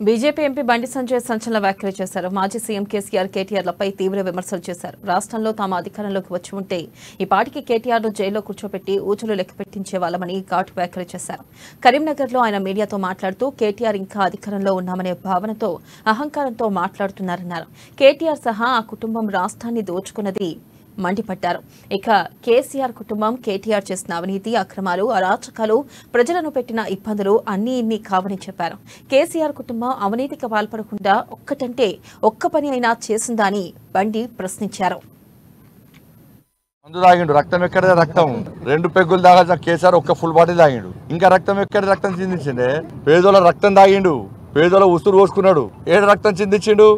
BJP MP Bandi Sanjay సంచలన వ్యాఖ్యలు చేశారు. మాజీ సీఎం కేసీఆర్ కేటీఆర్లపై తీవ్ర విమర్శలు చేశారు. రాష్ట్రంలో తాము అధికారంలోకి వచ్చి ఉంటే ఈ పాటికి కేటీఆర్ను జైల్లో కూర్చోబెట్టి ఊచలు లెక్కపెట్టించే వాళ్ళమని ఘాటు వ్యాఖ్యలు చేశారు. కరీంనగర్లో ఆయన మీడియాతో మాట్లాడుతూ కేటీఆర్ ఇంకా అధికారంలో ఉన్నామనే భావనతో అహంకారంతో మాట్లాడుతున్నారన్నారు. కేటీఆర్ సహా ఆ కుటుంబం రాష్ట్రాన్ని దోచుకున్నది మండిపడ్డారు. ఇక కేసీఆర్ కుటుంబం కేటీఆర్ చేసిన అవినీతి, అక్రమాలు, అరాచకాలు, ప్రజలను పెట్టిన ఇబ్బందులు అన్నీ ఇన్ని కావని చెప్పారు. కేసీఆర్ కుటుంబం అవినీతికి పాల్పడకుండా ఒక్కటంటే ఒక్క పని అయినా చేసిందా అని బండి ప్రశ్నించారు. మందు తాగిండు, రక్తం ఎక్కడ రక్తం 2 పెగ్గులు తాగాల్సిన కేసీఆర్ ఒక్క ఫుల్ బాటిల్ తాగిండు. ఇంకా రక్తం ఎక్కడ రక్తం చిందించిండే? పేదోళ్ళ రక్తం తాగిండు, పేదోళ్ళ ఉసురు పోసుకున్నాడు. ఏడు రక్తం చిందించిండు?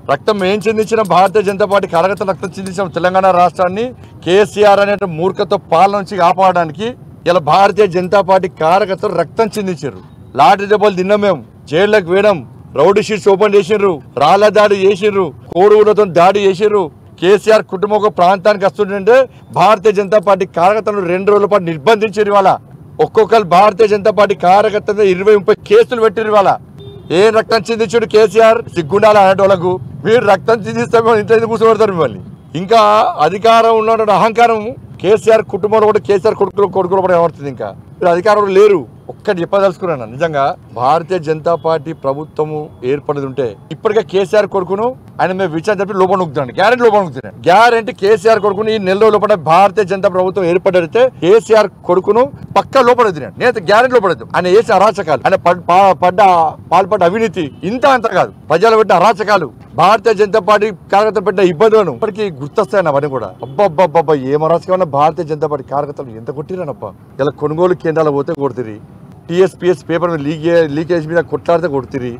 రక్తం ఏం చిందించిన భారతీయ జనతా పార్టీ కార్యకర్తలు రక్తం చిందించాం. తెలంగాణ రాష్ట్రాన్ని కేసీఆర్ అనే మూర్ఖతో పాలన నుంచి కాపాడడానికి ఇలా భారతీయ జనతా పార్టీ కార్యకర్తలు రక్తం చిందించారు. లాఠీ దెబ్బలు తిన్నాం, మేము జైల్లోకి వేయడం, రౌడీ షీట్స్ ఓపెన్ చేసిండ్రు, రాళ్ల దాడి చేసిండ్రు, కోడుగులతో దాడి చేసిండ్రు. కేసీఆర్ కుటుంబం ఒక ప్రాంతానికి వస్తుంటే భారతీయ జనతా పార్టీ కార్యకర్తలను 2 రోజుల పాటు నిర్బంధించారు. ఇవాళ ఒక్కొక్కరు భారతీయ జనతా పార్టీ కార్యకర్తలు 20-30 కేసులు పెట్టారు. ఇవాళ ఏం రక్తం చిందించాడు కేసీఆర్? సిగ్గుండాలి అనేటోళ్ళకు. మీరు రక్తం చిందిస్తే ఇంట్లో ఎందుకు కూర్చోబెడతారు మిమ్మల్ని? ఇంకా అధికారం ఉన్న అహంకారం కేసీఆర్ కుటుంబంలో కూడా కేసీఆర్ కొడుకులు కూడా ఏమవుతుంది? ఇంకా మీరు అధికారంలో లేరు. ఒక్కటి చెప్పదలుచుకున్నాను, నిజంగా భారతీయ జనతా పార్టీ ప్రభుత్వము ఏర్పడేది ఉంటే ఇప్పటికే కేసీఆర్ కొడుకును ఆయన మేము విచారణ చెప్పి లోపల నొక్కుతున్నాడు. గ్యారెంటీ లోపల నొక్కుతున్నాడు. గ్యారెంటీ కేసీఆర్ కొడుకుని ఈ నెల లోపల భారతీయ జనతా ప్రభుత్వం ఏర్పడితే కేసీఆర్ కొడుకును పక్కా లోపల వదిలినాడు. నేనైతే గ్యారెంటీ లోపడదు. ఆయన వేసే అరాచకాలు, ఆయన పాల్పడ్డ అవినీతి ఇంత అంత కాదు, ప్రజలు పెట్టిన అరాచకాలు, భారతీయ జనతా పార్టీ కార్యకర్తలు పెట్టిన ఇబ్బందులను ఇప్పటికీ గుర్తొస్తాయన్న అవన్నీ కూడా. అబ్బాబ్బాబ్బా ఏం అరాచకమన్నా భారతీయ జనతా పార్టీ కార్యకర్తలు ఎంత కొట్టిరనప్ప. ఇలా కొనుగోలు కేంద్రాలు పోతే కొడుతుంది, టీఎస్పీఎస్ పేపర్ లీకేజ్ మీద కొట్లాడితే కొడుతుంది,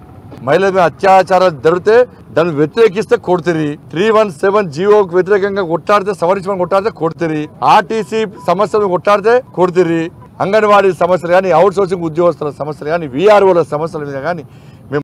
మహిళల మీద అత్యాచారాలు జరిగితే దాన్ని వ్యతిరేకిస్తే కొడుతుంది, 317 జీవోకి వ్యతిరేకంగా కొట్లాడితే సవరించమని కొట్లాడితే కొడుతుంది, ఆర్టీసీ సమస్యలు కొట్లాడితే కొడుతుంది, అంగన్వాడీ సమస్యలు కానీ, అవుట్ సోర్సింగ్ ఉద్యోగస్తుల సమస్యలు కానీ, వీఆర్ఓల సమస్యల మీద కానీ